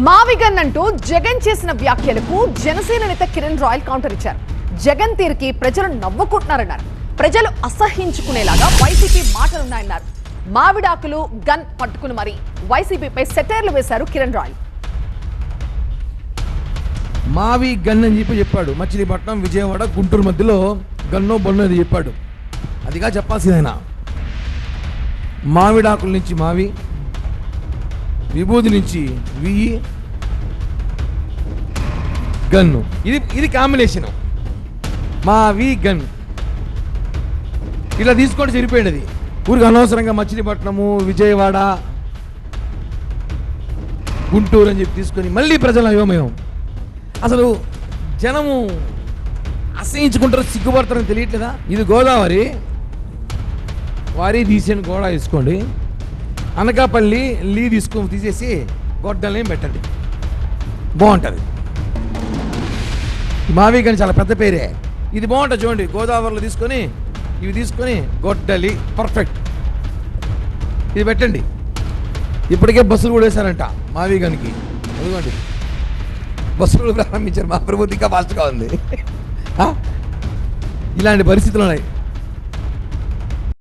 మావిగన్ అంటూ జగన్ చేసిన వ్యాఖ్యలకు జనసేన నేత కిరణ్ రాయల్ కౌంటర్ ఇచ్చారు. జగన్ తీరుకి ప్రజలు నవ్వుకుంటున్నారన్నారు. ప్రజలు అసహించుకునేలాగా వైసీపీ మాటలున్నాయన్నారు. మావిడాకులు గన్ పట్టుకుని మరి వైసీపీపై సెటైర్లు వేశారు కిరణ్ రాయల్. మావి గన్ అని చెప్పాడు. మచిలీపట్నం, విజయవాడ, గుంటూరు మధ్యలో గన్నో బొన్నో అది చెప్పాడు. అదిగా చెప్పాల్సిందైనా. మావిడాకుల నుంచి మావి, విభూది నుంచి వియ్యి, గన్ను. ఇది కాంబినేషను. మావి గన్ ఇలా తీసుకొని సరిపోయింది. అది ఊరికి అనవసరంగా మచిలీపట్నము, విజయవాడ, గుంటూరు అని చెప్పి తీసుకొని మళ్ళీ ప్రజల అయోమయం. అసలు జనము అసహించుకుంటారు, సిగ్గుపడతారని తెలియట్లేదా? ఇది గోదావరి, వారి తీసేయండి, గోడ వేసుకోండి. అనకాపల్లి లీ తీసేసి గొడ్డల్ని పెట్టండి, బాగుంటుంది. మావి కానీ చాలా పెద్ద పేరే. ఇది బాగుంటుంది చూడండి. గోదావరిలో తీసుకొని ఇవి తీసుకొని గొడ్డలి పర్ఫెక్ట్. ఇది పెట్టండి. ఇప్పటికే బస్సులు కూడా వేశారంట మావి గనికి. అదిగోండి, బస్సులు ప్రారంభించారు. మా ప్రభుత్వం ఇంకా ఫాస్ట్గా ఉంది. ఇలాంటి పరిస్థితులు ఉన్నాయి.